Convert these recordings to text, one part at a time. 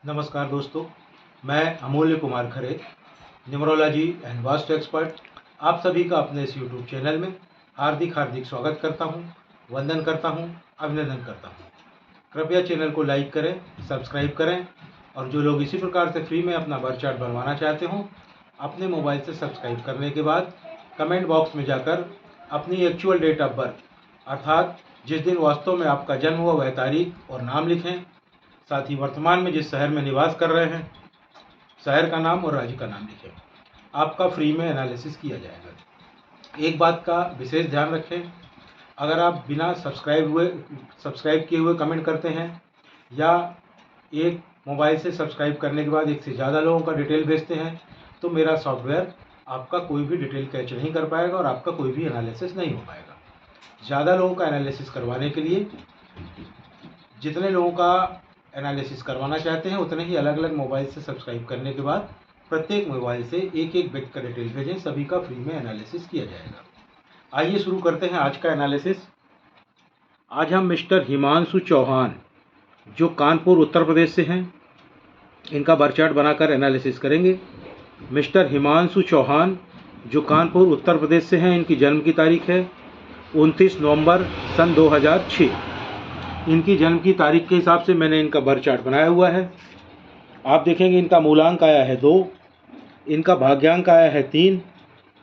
नमस्कार दोस्तों, मैं अमूल्य Kumar Khare, numerology and vastu expert, आप सभी का अपने इस यूट्यूब चैनल में हार्दिक स्वागत करता हूं, वंदन करता हूं, अभिनंदन करता हूं। कृपया चैनल को लाइक करें, सब्सक्राइब करें और जो लोग इसी प्रकार से फ्री में अपना बर्थ चार्ट बनवाना चाहते हों, अपने मोबाइल से सब्सक्राइब करने के बाद कमेंट बॉक्स में जाकर अपनी एक्चुअल डेट ऑफ बर्थ अर्थात जिस दिन वास्तव में आपका जन्म हुआ वह तारीख और नाम लिखें। साथ ही वर्तमान में जिस शहर में निवास कर रहे हैं, शहर का नाम और राज्य का नाम लिखें। आपका फ्री में एनालिसिस किया जाएगा। एक बात का विशेष ध्यान रखें, अगर आप बिना सब्सक्राइब किए हुए कमेंट करते हैं या एक मोबाइल से सब्सक्राइब करने के बाद एक से ज़्यादा लोगों का डिटेल भेजते हैं, तो मेरा सॉफ्टवेयर आपका कोई भी डिटेल कैच नहीं कर पाएगा और आपका कोई भी एनालिसिस नहीं हो पाएगा। ज़्यादा लोगों का एनालिसिस करवाने के लिए जितने लोगों का एनालिसिस करवाना चाहते हैं उतने ही अलग अलग मोबाइल से सब्सक्राइब करने के बाद प्रत्येक मोबाइल से एक एक व्यक्ति का डिटेल भेजें, सभी का फ्री में एनालिसिस किया जाएगा। आइए शुरू करते हैं आज का एनालिसिस। आज हम मिस्टर हिमांशु चौहान जो कानपुर उत्तर प्रदेश से हैं, इनका बर्थ चार्ट बनाकर एनालिसिस करेंगे। मिस्टर हिमांशु चौहान जो कानपुर उत्तर प्रदेश से हैं, इनकी जन्म की तारीख है 29 नवंबर सन 2006। इनकी जन्म की तारीख के हिसाब से मैंने इनका बर्थ चार्ट बनाया हुआ है। आप देखेंगे इनका मूलांक आया है 2, इनका भाग्यांक आया है 3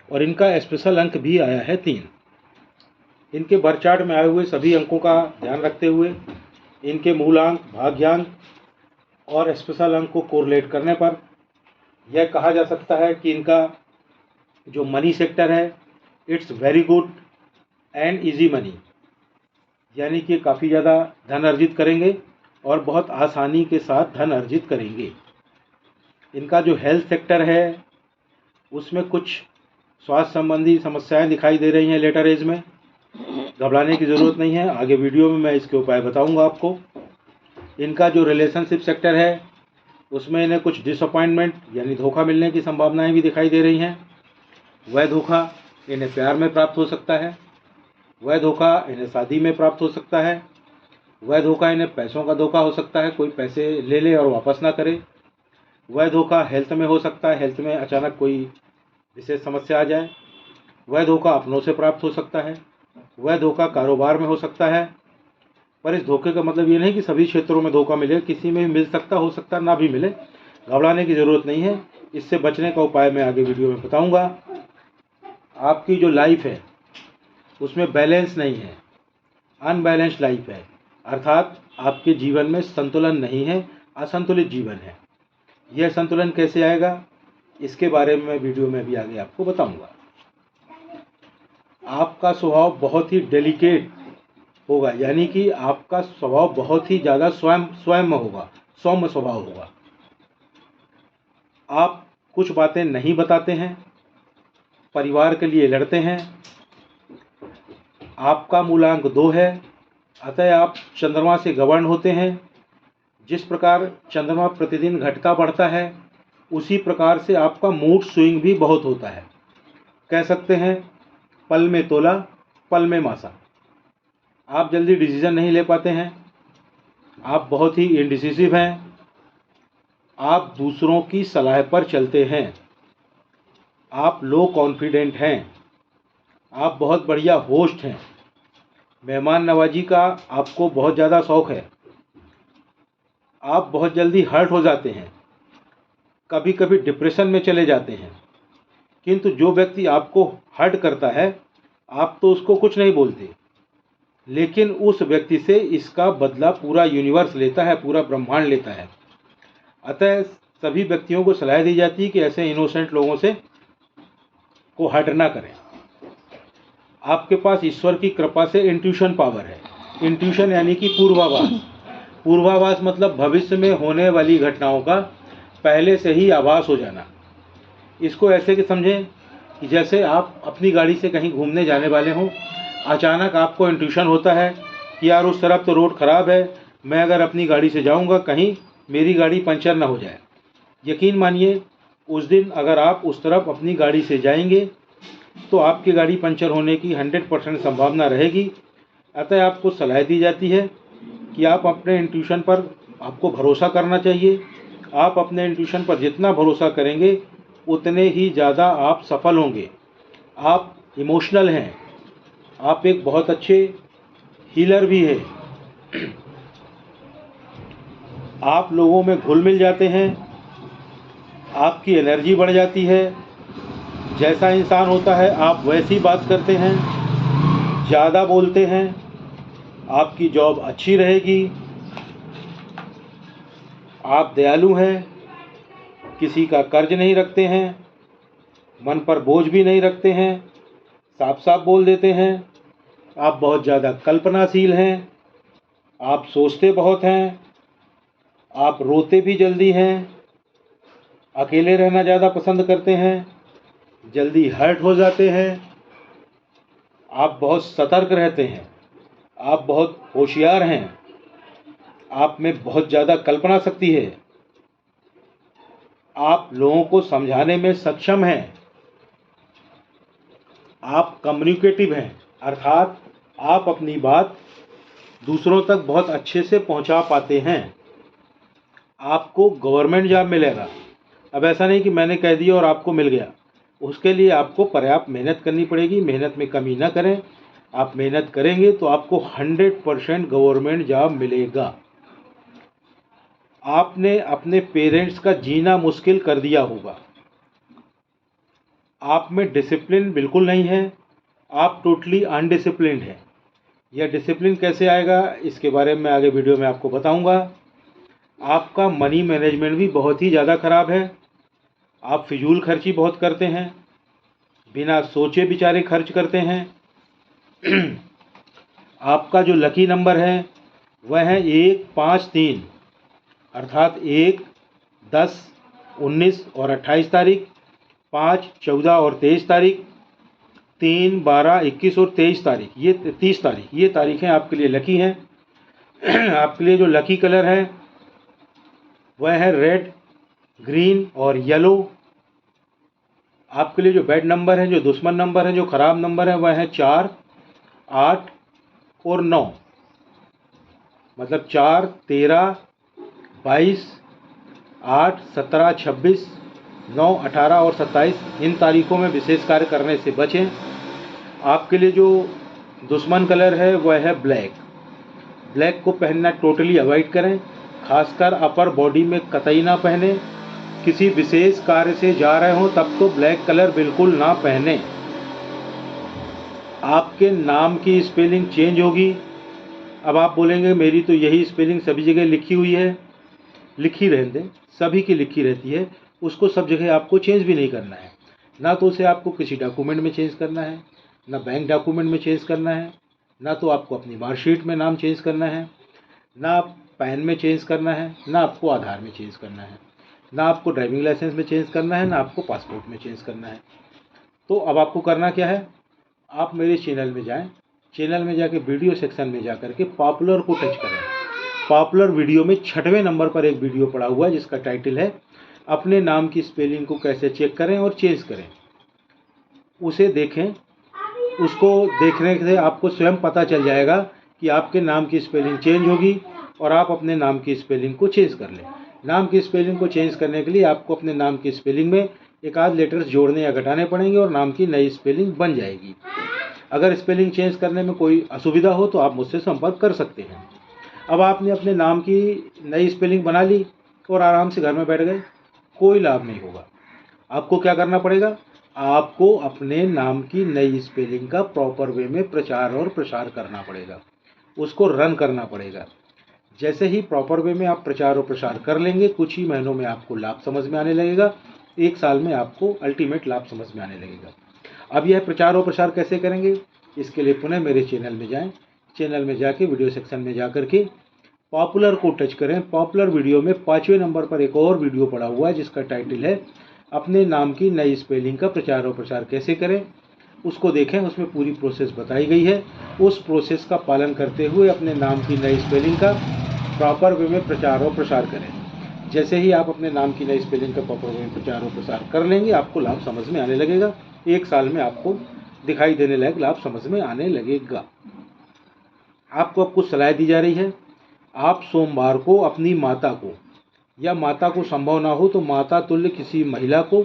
और इनका स्पेशल अंक भी आया है 3। इनके बर्थ चार्ट में आए हुए सभी अंकों का ध्यान रखते हुए इनके मूलांक, भाग्यांक और स्पेशल अंक को कोरिलेट करने पर यह कहा जा सकता है कि इनका जो मनी सेक्टर है, it's very good and easy money, यानी कि काफ़ी ज़्यादा धन अर्जित करेंगे और बहुत आसानी के साथ धन अर्जित करेंगे। इनका जो हेल्थ सेक्टर है उसमें कुछ स्वास्थ्य संबंधी समस्याएं दिखाई दे रही हैं लेटर एज में। घबराने की ज़रूरत नहीं है, आगे वीडियो में मैं इसके उपाय बताऊंगा आपको। इनका जो रिलेशनशिप सेक्टर है उसमें इन्हें कुछ डिसअपॉइंटमेंट यानी धोखा मिलने की संभावनाएं भी दिखाई दे रही हैं। वह धोखा इन्हें प्यार में प्राप्त हो सकता है, वह धोखा इन्हें शादी में प्राप्त हो सकता है, वह धोखा इन्हें पैसों का धोखा हो सकता है, कोई पैसे ले ले और वापस ना करे। वह धोखा हेल्थ में हो सकता है, हेल्थ में अचानक कोई विशेष समस्या आ जाए। वह धोखा अपनों से प्राप्त हो सकता है, वह धोखा कारोबार में हो सकता है। पर इस धोखे का मतलब ये नहीं कि सभी क्षेत्रों में धोखा मिले, किसी में मिल सकता, हो सकता ना भी मिले। घबराने की ज़रूरत नहीं है, इससे बचने का उपाय मैं आगे वीडियो में बताऊँगा। आपकी जो लाइफ है उसमें बैलेंस नहीं है, अनबैलेंस्ड लाइफ है, अर्थात आपके जीवन में संतुलन नहीं है, असंतुलित जीवन है। यह संतुलन कैसे आएगा इसके बारे में मैं वीडियो में भी आगे आपको बताऊंगा। आपका स्वभाव बहुत ही डेलिकेट होगा, यानी कि आपका स्वभाव बहुत ही ज़्यादा सौम्य होगा, सौम्य स्वभाव होगा। आप कुछ बातें नहीं बताते हैं, परिवार के लिए लड़ते हैं। आपका मूलांक 2 है, अतः आप चंद्रमा से गवर्न होते हैं। जिस प्रकार चंद्रमा प्रतिदिन घटता बढ़ता है उसी प्रकार से आपका मूड स्विंग भी बहुत होता है। कह सकते हैं पल में तोला पल में मासा। आप जल्दी डिसीजन नहीं ले पाते हैं, आप बहुत ही इंडिसिसिव हैं, आप दूसरों की सलाह पर चलते हैं, आप लो कॉन्फिडेंट हैं, आप बहुत बढ़िया होस्ट हैं, मेहमान नवाजी का आपको बहुत ज़्यादा शौक़ है, आप बहुत जल्दी हर्ट हो जाते हैं, कभी कभी डिप्रेशन में चले जाते हैं। किंतु जो व्यक्ति आपको हर्ट करता है आप तो उसको कुछ नहीं बोलते, लेकिन उस व्यक्ति से इसका बदला पूरा यूनिवर्स लेता है, पूरा ब्रह्मांड लेता है। अतः सभी व्यक्तियों को सलाह दी जाती है कि ऐसे इनोसेंट लोगों से को हर्ट ना करें। आपके पास ईश्वर की कृपा से इंट्यूशन पावर है। इंट्यूशन यानी कि पूर्वाभास। पूर्वाभास मतलब भविष्य में होने वाली घटनाओं का पहले से ही आभास हो जाना। इसको ऐसे कि समझें कि जैसे आप अपनी गाड़ी से कहीं घूमने जाने वाले हों, अचानक आपको इंट्यूशन होता है कि यार उस तरफ तो रोड ख़राब है, मैं अगर अपनी गाड़ी से जाऊंगा कहीं मेरी गाड़ी पंचर ना हो जाए। यकीन मानिए उस दिन अगर आप उस तरफ अपनी गाड़ी से जाएंगे तो आपकी गाड़ी पंचर होने की 100% संभावना रहेगी। अतः आपको सलाह दी जाती है कि आप अपने इंट्यूशन पर आपको भरोसा करना चाहिए आप अपने इंट्यूशन पर जितना भरोसा करेंगे उतने ही ज़्यादा आप सफल होंगे। आप इमोशनल हैं, आप एक बहुत अच्छे हीलर भी हैं। आप लोगों में घुल मिल जाते हैं, आपकी एनर्जी बढ़ जाती है। जैसा इंसान होता है आप वैसी बात करते हैं, ज़्यादा बोलते हैं, आपकी जॉब अच्छी रहेगी। आप दयालु हैं, किसी का कर्ज नहीं रखते हैं, मन पर बोझ भी नहीं रखते हैं, साफ साफ बोल देते हैं। आप बहुत ज़्यादा कल्पनाशील हैं, आप सोचते बहुत हैं, आप रोते भी जल्दी हैं, अकेले रहना ज़्यादा पसंद करते हैं, जल्दी हर्ट हो जाते हैं। आप बहुत सतर्क रहते हैं, आप बहुत होशियार हैं, आप में बहुत ज़्यादा कल्पना शक्ति है, आप लोगों को समझाने में सक्षम हैं, आप कम्युनिकेटिव हैं, अर्थात आप अपनी बात दूसरों तक बहुत अच्छे से पहुंचा पाते हैं। आपको गवर्नमेंट जॉब मिलेगा। अब ऐसा नहीं कि मैंने कह दिया और आपको मिल गया, उसके लिए आपको पर्याप्त मेहनत करनी पड़ेगी। मेहनत में कमी ना करें, आप मेहनत करेंगे तो आपको 100% गवर्नमेंट जॉब मिलेगा। आपने अपने पेरेंट्स का जीना मुश्किल कर दिया होगा। आप में डिसिप्लिन बिल्कुल नहीं है, आप टोटली अनडिसिप्लिन्ड हैं। यह डिसिप्लिन कैसे आएगा इसके बारे में आगे वीडियो में आपको बताऊंगा। आपका मनी मैनेजमेंट भी बहुत ही ज़्यादा ख़राब है। आप फिजूल खर्ची बहुत करते हैं, बिना सोचे विचारे खर्च करते हैं। आपका जो लकी नंबर है वह है 1, 5, 3, अर्थात 1, 10, 19 और 28 तारीख, 5, 14 और 23 तारीख, 3, 12, 21 और 23 तारीख, ये 30 तारीख, ये तारीखें आपके लिए लकी हैं। आपके लिए जो लकी कलर है वह है रेड, ग्रीन और येलो। आपके लिए जो बैड नंबर है, जो दुश्मन नंबर है, जो ख़राब नंबर है वह है 4, 8 और 9। मतलब 4, 13, 22, 8, 17, 26, 9, 18 और 27, इन तारीखों में विशेष कार्य करने से बचें। आपके लिए जो दुश्मन कलर है वह है ब्लैक। ब्लैक को पहनना टोटली अवॉइड करें, खासकर अपर बॉडी में कतई ना पहने। किसी विशेष कार्य से जा रहे हों तब तो ब्लैक कलर बिल्कुल ना पहने। आपके नाम की स्पेलिंग चेंज होगी। अब आप बोलेंगे मेरी तो यही स्पेलिंग सभी जगह लिखी हुई है। लिखी रहने दें, सभी की लिखी रहती है, उसको सब जगह आपको चेंज भी नहीं करना है। ना तो उसे आपको किसी डॉक्यूमेंट में चेंज करना है, ना बैंक डॉक्यूमेंट में चेंज करना है, ना तो आपको अपनी मार्कशीट में नाम चेंज करना है, ना पैन में चेंज करना है, ना आपको आधार में चेंज करना है, ना आपको ड्राइविंग लाइसेंस में चेंज करना है, ना आपको पासपोर्ट में चेंज करना है। तो अब आपको करना क्या है, आप मेरे चैनल में जाएं, चैनल में जाके वीडियो सेक्शन में जा करके पॉपुलर को टच करें। पॉपुलर वीडियो में 6वें नंबर पर एक वीडियो पड़ा हुआ है जिसका टाइटल है अपने नाम की स्पेलिंग को कैसे चेक करें और चेंज करें। उसे देखें, उसको देखने से आपको स्वयं पता चल जाएगा कि आपके नाम की स्पेलिंग चेंज होगी और आप अपने नाम की स्पेलिंग को चेंज कर लें। नाम की स्पेलिंग को चेंज करने के लिए आपको अपने नाम की स्पेलिंग में एक आध लेटर्स जोड़ने या घटाने पड़ेंगे और नाम की नई स्पेलिंग बन जाएगी। अगर स्पेलिंग चेंज करने में कोई असुविधा हो तो आप मुझसे संपर्क कर सकते हैं। अब आपने अपने नाम की नई स्पेलिंग बना ली और आराम से घर में बैठ गए, कोई लाभ नहीं होगा। आपको क्या करना पड़ेगा, आपको अपने नाम की नई स्पेलिंग का प्रॉपर वे में प्रचार और प्रसार करना पड़ेगा, उसको रन करना पड़ेगा। जैसे ही प्रॉपर वे में आप प्रचार और प्रसार कर लेंगे, कुछ ही महीनों में आपको लाभ समझ में आने लगेगा, 1 साल में आपको अल्टीमेट लाभ समझ में आने लगेगा। अब यह प्रचार और प्रसार कैसे करेंगे, इसके लिए पुनः मेरे चैनल में जाएं, चैनल में जाके वीडियो सेक्शन में जा करके पॉपुलर को टच करें। पॉपुलर वीडियो में 5वें नंबर पर एक और वीडियो पड़ा हुआ है जिसका टाइटल है अपने नाम की नई स्पेलिंग का प्रचार और प्रसार कैसे करें। उसको देखें, उसमें पूरी प्रोसेस बताई गई है। उस प्रोसेस का पालन करते हुए अपने नाम की नई स्पेलिंग का प्रॉपर वे में प्रचार और प्रसार करें। जैसे ही आप अपने नाम की नई स्पेलिंग का प्रॉपर वे में प्रचार और प्रसार कर लेंगे, आपको लाभ समझ में आने लगेगा। 1 साल में आपको दिखाई देने लायक लाभ समझ में आने लगेगा। आपको अब कुछ सलाह दी जा रही है। आप सोमवार को अपनी माता को या माता को संभव ना हो तो माता तुल्य किसी महिला को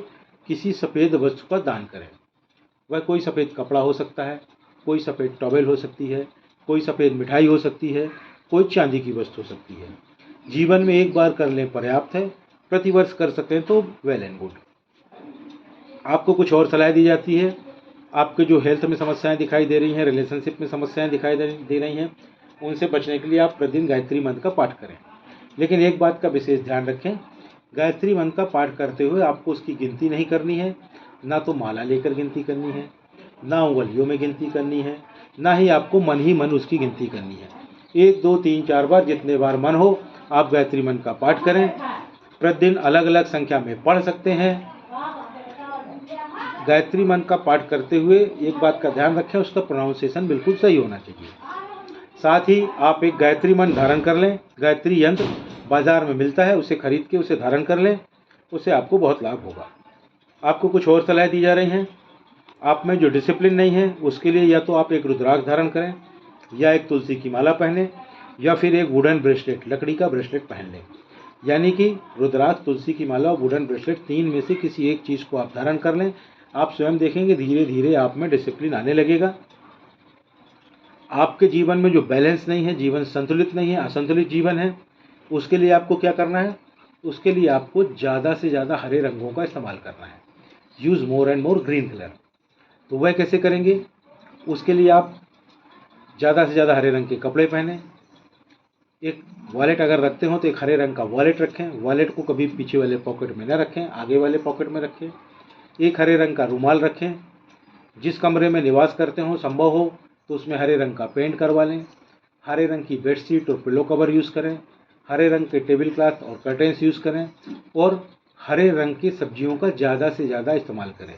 किसी सफ़ेद वस्तु का दान करें। वह कोई सफ़ेद कपड़ा हो सकता है, कोई सफ़ेद टॉवेल हो सकती है, कोई सफ़ेद मिठाई हो सकती है, कोई चांदी की वस्तु हो सकती है। जीवन में एक बार कर लें पर्याप्त है, प्रतिवर्ष कर सकें तो वेल एंड गुड। आपको कुछ और सलाह दी जाती है। आपके जो हेल्थ में समस्याएं दिखाई दे रही हैं, रिलेशनशिप में समस्याएं दिखाई दे रही हैं, उनसे बचने के लिए आप प्रतिदिन गायत्री मंत्र का पाठ करें। लेकिन एक बात का विशेष ध्यान रखें, गायत्री मंत्र का पाठ करते हुए आपको उसकी गिनती नहीं करनी है। ना तो माला लेकर गिनती करनी है, ना उंगलियों में गिनती करनी है, ना ही आपको मन ही मन उसकी गिनती करनी है। 1 2 3 4 बार, जितने बार मन हो आप गायत्री मंत्र का पाठ करें। प्रतिदिन अलग अलग संख्या में पढ़ सकते हैं। गायत्री मंत्र का पाठ करते हुए एक बात का ध्यान रखें, उसका प्रोनाउंसिएशन बिल्कुल सही होना चाहिए। साथ ही आप एक गायत्री मंत्र धारण कर लें। गायत्री यंत्र बाजार में मिलता है, उसे खरीद के उसे धारण कर लें, उससे आपको बहुत लाभ होगा। आपको कुछ और सलाह दी जा रही हैं। आप में जो डिसिप्लिन नहीं है उसके लिए या तो आप एक रुद्राक्ष धारण करें, या एक तुलसी की माला पहनें, या फिर एक वुडन ब्रेसलेट, लकड़ी का ब्रेसलेट पहन लें। यानी कि रुद्राक्ष, तुलसी की माला और वुडन ब्रेसलेट, 3 में से किसी एक चीज़ को आप धारण कर लें। आप स्वयं देखेंगे धीरे धीरे आप में डिसिप्लिन आने लगेगा। आपके जीवन में जो बैलेंस नहीं है, जीवन संतुलित नहीं है, असंतुलित जीवन है, उसके लिए आपको क्या करना है? उसके लिए आपको ज़्यादा से ज़्यादा हरे रंगों का इस्तेमाल करना है। Use more and more green colour. तो वह कैसे करेंगे? उसके लिए आप ज़्यादा से ज़्यादा हरे रंग के कपड़े पहने। एक वॉलेट अगर रखते हो तो एक हरे रंग का वॉलेट रखें। वॉलेट को कभी पीछे वाले पॉकेट में न रखें, आगे वाले पॉकेट में रखें। एक हरे रंग का रुमाल रखें। जिस कमरे में निवास करते हो संभव हो तो उसमें हरे रंग का पेंट करवा लें। हरे रंग की बेडशीट और पिलो कवर यूज़ करें। हरे रंग के टेबल क्लॉथ और कर्टेंस यूज़ करें। और हरे रंग की सब्जियों का ज़्यादा से ज़्यादा इस्तेमाल करें।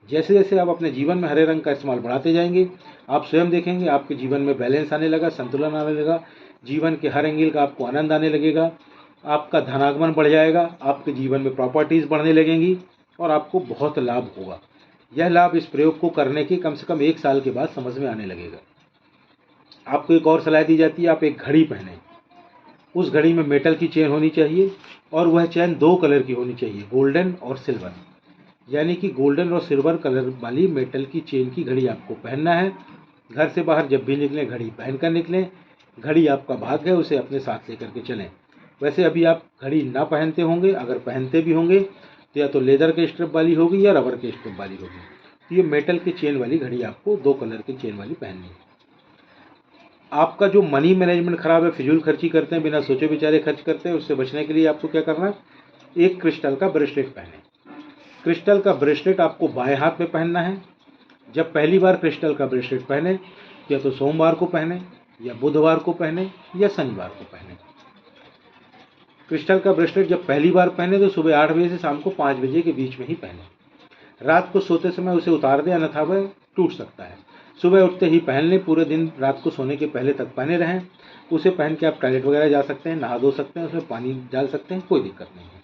जैसे जैसे आप अपने जीवन में हरे रंग का इस्तेमाल बढ़ाते जाएंगे, आप स्वयं देखेंगे आपके जीवन में बैलेंस आने लगा, संतुलन आने लगा, जीवन के हर एंगल का आपको आनंद आने लगेगा, आपका धनागमन बढ़ जाएगा, आपके जीवन में प्रॉपर्टीज़ बढ़ने लगेंगी और आपको बहुत लाभ होगा। यह लाभ इस प्रयोग को करने के कम से कम 1 साल के बाद समझ में आने लगेगा। आपको एक और सलाह दी जाती है, आप एक घड़ी पहने। उस घड़ी में मेटल की चेन होनी चाहिए और वह चेन 2 कलर की होनी चाहिए, गोल्डन और सिल्वर। यानी कि गोल्डन और सिल्वर कलर वाली मेटल की चेन की घड़ी आपको पहनना है। घर से बाहर जब भी निकलें घड़ी पहन कर निकलें। घड़ी आपका भाग्य है, उसे अपने साथ लेकर के चलें। वैसे अभी आप घड़ी ना पहनते होंगे, अगर पहनते भी होंगे तो या तो लेदर के स्ट्रिप वाली होगी या रबर के स्ट्रिप वाली होगी। तो ये मेटल की चेन वाली घड़ी आपको 2 कलर की चेन वाली पहननी है। आपका जो मनी मैनेजमेंट खराब है, फिजूल खर्ची करते हैं, बिना सोचे विचारे खर्च करते हैं, उससे बचने के लिए आपको क्या करना है? एक क्रिस्टल का ब्रेसलेट पहने। क्रिस्टल का ब्रेसलेट आपको बाएं हाथ में पहनना है। जब पहली बार क्रिस्टल का ब्रेसलेट पहने या तो सोमवार को पहने, या बुधवार को पहने, या शनिवार को पहने। क्रिस्टल का ब्रेसलेट जब पहली बार पहने तो सुबह 8 बजे से शाम को 5 बजे के बीच में ही पहने। रात को सोते समय उसे उतार दें, अन्यथा वह टूट सकता है। सुबह उठते ही पहन लें, पूरे दिन रात को सोने के पहले तक पहने रहें। उसे पहन के आप टॉयलेट वगैरह जा सकते हैं, नहा धो सकते हैं, उसमें पानी डाल सकते हैं, कोई दिक्कत नहीं है।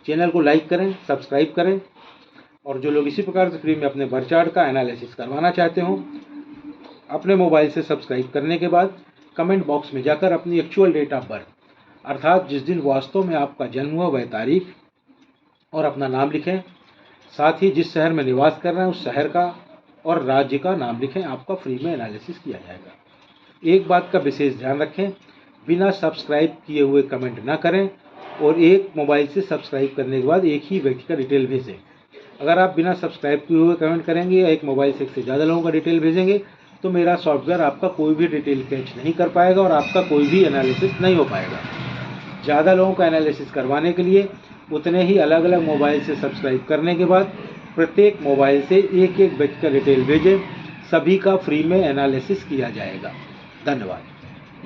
चैनल को लाइक करें, सब्सक्राइब करें, और जो लोग इसी प्रकार से फ्री में अपने बर्थ चार्ट का एनालिसिस करवाना चाहते हो, अपने मोबाइल से सब्सक्राइब करने के बाद कमेंट बॉक्स में जाकर अपनी एक्चुअल डेट ऑफ बर्थ, अर्थात जिस दिन वास्तव में आपका जन्म हुआ वह तारीख और अपना नाम लिखें। साथ ही जिस शहर में निवास कर रहे हैं उस शहर का और राज्य का नाम लिखें। आपका फ्री में एनालिसिस किया जाएगा। एक बात का विशेष ध्यान रखें, बिना सब्सक्राइब किए हुए कमेंट ना करें और एक मोबाइल से सब्सक्राइब करने के बाद एक ही व्यक्ति का डिटेल भेजें। अगर आप बिना सब्सक्राइब किए हुए कमेंट करेंगे या एक मोबाइल से एक से ज़्यादा लोगों का डिटेल भेजेंगे तो मेरा सॉफ्टवेयर आपका कोई भी डिटेल कैच नहीं कर पाएगा और आपका कोई भी एनालिसिस नहीं हो पाएगा। ज़्यादा लोगों का एनालिसिस करवाने के लिए उतने ही अलग अलग मोबाइल से सब्सक्राइब करने के बाद प्रत्येक मोबाइल से एक एक व्यक्ति का डिटेल भेजें। सभी का फ्री में एनालिसिस किया जाएगा। धन्यवाद।